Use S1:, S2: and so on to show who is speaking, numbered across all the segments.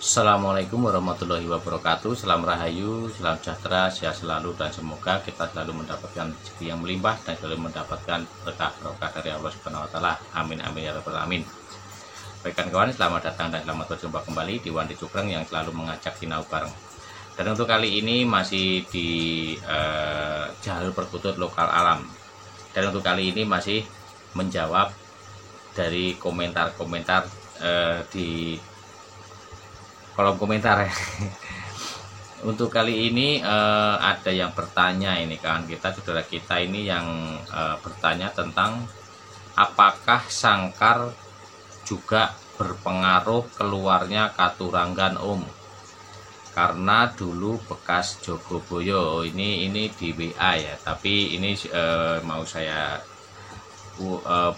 S1: Assalamualaikum warahmatullahi wabarakatuh. Salam rahayu, salam sejahtera, sehat selalu, dan semoga kita selalu mendapatkan rezeki yang melimpah dan selalu mendapatkan berkah barokah dari Allah Subhanahu wa taala. Amin amin ya rabbal alamin. Baikkan kawan, selamat datang dan selamat berjumpa kembali di Wandi Cukreng yang selalu mengajak sinau bareng. Dan untuk kali ini masih di jalur perkutut lokal alam. Dan untuk kali ini masih menjawab dari komentar-komentar di kolom komentar ya. Untuk kali ini ada yang bertanya, ini kawan kita, saudara kita ini yang bertanya tentang apakah sangkar juga berpengaruh keluarnya katuranggan karena dulu bekas Jogoboyo. Ini di WA ya, tapi ini mau saya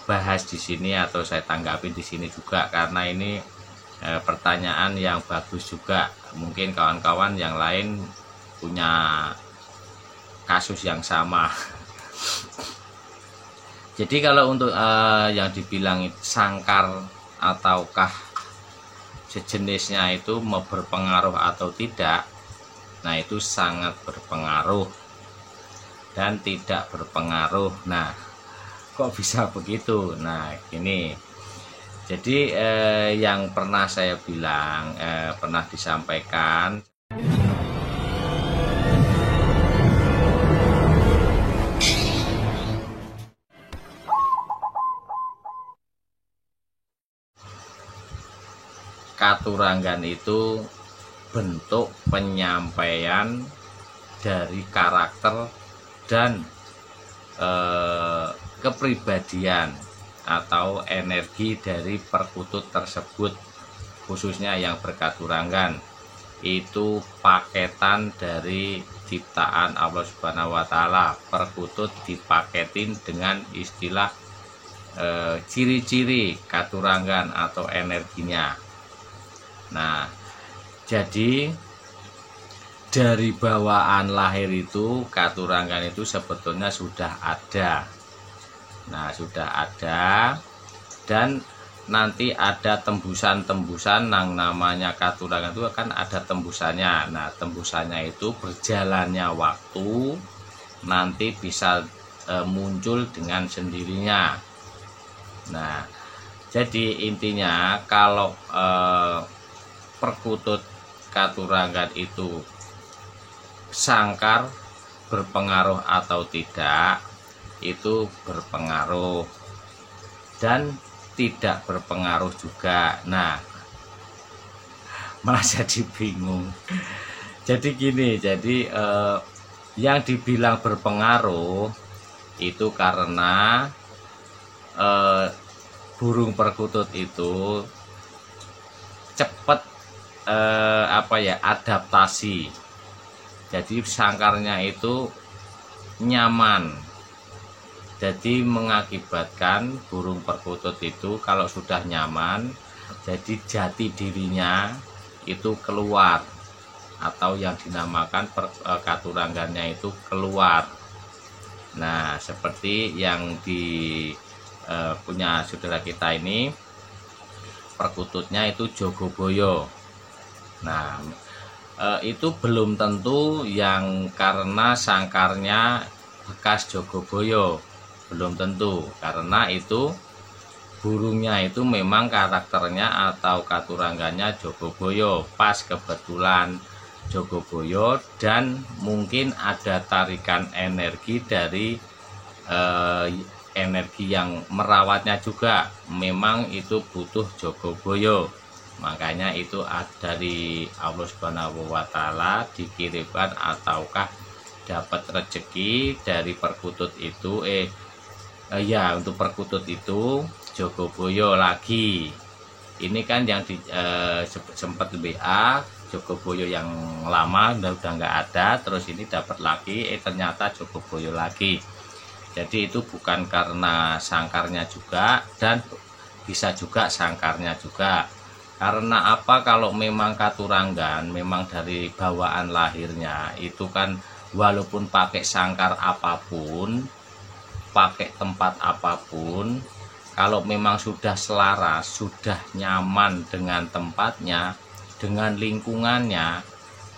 S1: bahas di sini atau saya tanggapi di sini juga karena ini pertanyaan yang bagus juga. Mungkin kawan-kawan yang lain punya kasus yang sama. Jadi kalau untuk yang dibilang sangkar ataukah sejenisnya itu mau berpengaruh atau tidak, nah itu sangat berpengaruh dan tidak berpengaruh. Nah, kok bisa begitu? Nah, ini jadi yang pernah saya bilang, pernah disampaikan, katuranggan itu bentuk penyampaian dari karakter dan kepribadian atau energi dari perkutut tersebut, khususnya yang berkaturanggan. Itu paketan dari ciptaan Allah Subhanahu wa taala. Perkutut dipaketin dengan istilah ciri-ciri katuranggan atau energinya. Nah, jadi dari bawaan lahir itu katuranggan itu sebetulnya sudah ada. Nah, sudah ada, dan nanti ada tembusan-tembusan yang namanya katuranggan itu akan ada tembusannya. Nah, tembusannya itu berjalannya waktu nanti bisa muncul dengan sendirinya. Nah, jadi intinya kalau perkutut katuranggan itu sangkar berpengaruh atau tidak, itu berpengaruh dan tidak berpengaruh juga. Nah, malah jadi bingung. Jadi gini, jadi yang dibilang berpengaruh itu karena burung perkutut itu cepat adaptasi. Jadi sangkarnya itu nyaman. Jadi mengakibatkan burung perkutut itu kalau sudah nyaman, jadi jati dirinya itu keluar, atau yang dinamakan katuranggannya itu keluar. Nah, seperti yang punya saudara kita ini, perkututnya itu Jogoboyo. Nah, itu belum tentu yang karena sangkarnya bekas Jogoboyo, belum tentu, karena itu burungnya itu memang karakternya atau katuranggannya Jogoboyo, pas kebetulan Jogoboyo, dan mungkin ada tarikan energi dari energi yang merawatnya juga, memang itu butuh Jogoboyo. Makanya itu dari Allah Subhanahu wa taala dikirimkan ataukah dapat rezeki dari perkutut itu untuk perkutut itu Jogoboyo lagi. Ini kan yang sempat WA Jogoboyo yang lama udah nggak ada, terus ini dapat lagi, ternyata Jogoboyo lagi. Jadi itu bukan karena sangkarnya juga, dan bisa juga sangkarnya juga. Karena apa? Kalau memang katuranggan, memang dari bawaan lahirnya itu kan walaupun pakai sangkar apapun, pakai tempat apapun, kalau memang sudah selaras, sudah nyaman dengan tempatnya, dengan lingkungannya,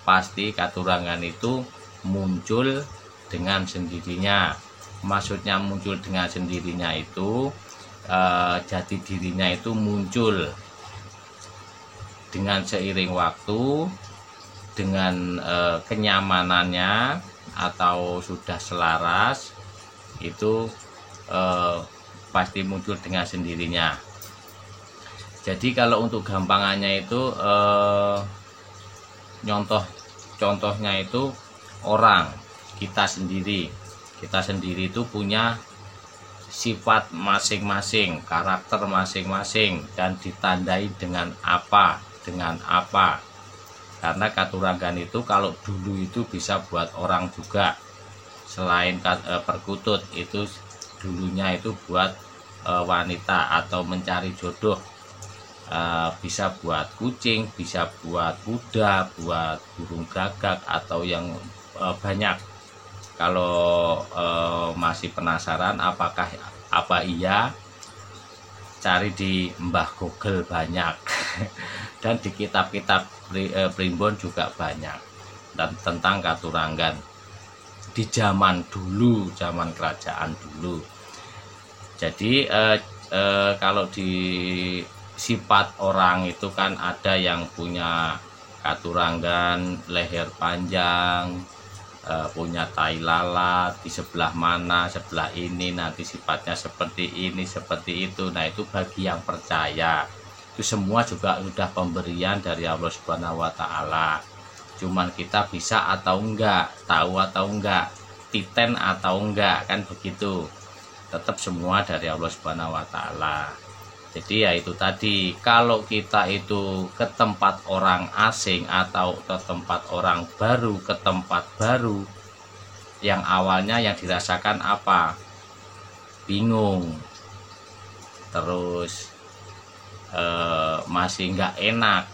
S1: pasti katurangan itu muncul dengan sendirinya. Maksudnya muncul dengan sendirinya itu jati dirinya itu muncul dengan seiring waktu, dengan kenyamanannya atau sudah selaras, itu pasti muncul dengan sendirinya. Jadi kalau untuk gampangannya itu contohnya itu orang, kita sendiri itu punya sifat masing-masing, karakter masing-masing, dan ditandai dengan apa. Karena katurangan itu kalau dulu itu bisa buat orang juga, selain perkutut itu dulunya itu buat wanita atau mencari jodoh, bisa buat kucing, bisa buat kuda, buat burung gagak, atau yang banyak. Kalau masih penasaran apa iya, cari di Mbah Google banyak dan di kitab-kitab primbon juga banyak dan tentang katurangan di zaman dulu, zaman kerajaan dulu. Jadi kalau di sifat orang itu kan ada yang punya katurangan leher panjang, punya tai lalat di sebelah mana, sebelah ini nanti sifatnya seperti ini, seperti itu. Nah, itu bagi yang percaya. Itu semua juga sudah pemberian dari Allah Subhanahu wa taala. Cuman kita bisa atau enggak, tahu atau enggak, titen atau enggak, kan begitu. Tetap semua dari Allah Subhanahu wa taala. Jadi ya itu tadi, kalau kita itu ke tempat orang asing atau ke tempat orang baru, ke tempat baru, yang awalnya yang dirasakan apa? Bingung, terus masih nggak enak.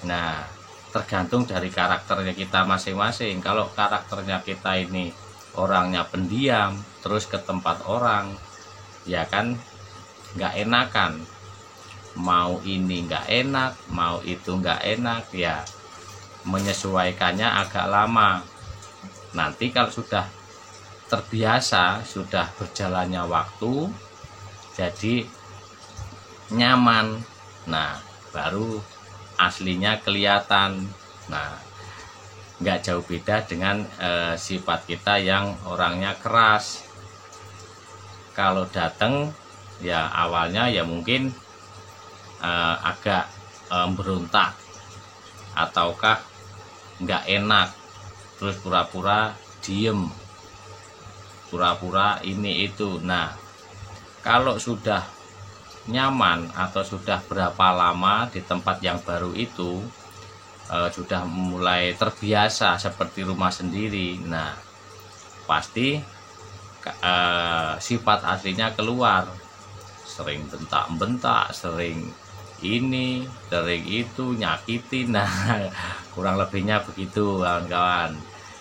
S1: Nah, tergantung dari karakternya kita masing-masing. Kalau karakternya kita ini orangnya pendiam, terus ke tempat orang, ya kan nggak enakan. Mau ini nggak enak, mau itu nggak enak, ya menyesuaikannya agak lama. Nanti kalau sudah terbiasa, sudah berjalannya waktu, jadi nyaman. Nah, baru aslinya kelihatan. Nah, nggak jauh beda dengan sifat kita yang orangnya keras. Kalau datang, ya awalnya ya mungkin agak berontak ataukah nggak enak, terus pura-pura diem, pura-pura ini itu. Nah, kalau sudah nyaman atau sudah berapa lama di tempat yang baru itu, sudah mulai terbiasa seperti rumah sendiri, nah pasti sifat aslinya keluar. Sering bentak-bentak, sering ini, sering itu, nyakitin. Nah, kurang lebihnya begitu kawan-kawan.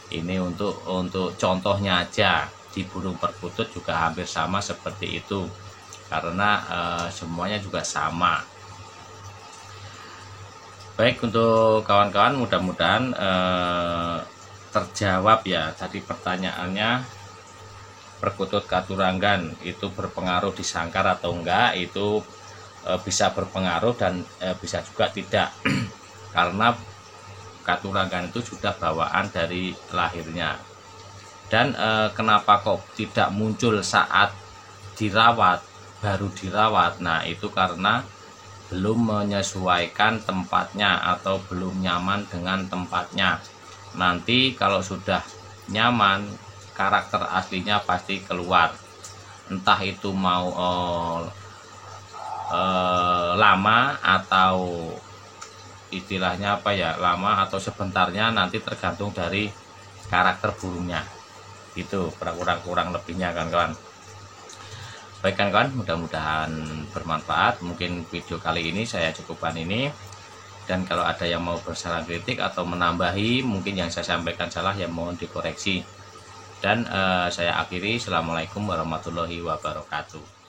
S1: Ini untuk contohnya aja. Di burung perkutut juga hampir sama seperti itu, karena semuanya juga sama. Baik, untuk kawan-kawan mudah-mudahan terjawab ya tadi pertanyaannya, perkutut katurangan itu berpengaruh di sangkar atau enggak. Itu bisa berpengaruh dan bisa juga tidak karena katurangan itu sudah bawaan dari lahirnya. Dan kenapa kok tidak muncul saat dirawat, baru dirawat? Nah, itu karena belum menyesuaikan tempatnya atau belum nyaman dengan tempatnya. Nanti kalau sudah nyaman, karakter aslinya pasti keluar. Entah itu mau lama atau istilahnya apa ya, lama atau sebentarnya, nanti tergantung dari karakter burungnya. Itu kurang lebihnya kan kawan. Baik kan kawan, mudah-mudahan bermanfaat. Mungkin video kali ini saya cukupkan ini, dan kalau ada yang mau bersaran kritik atau menambahi mungkin yang saya sampaikan salah, ya mohon dikoreksi. Dan saya akhiri, assalamualaikum warahmatullahi wabarakatuh.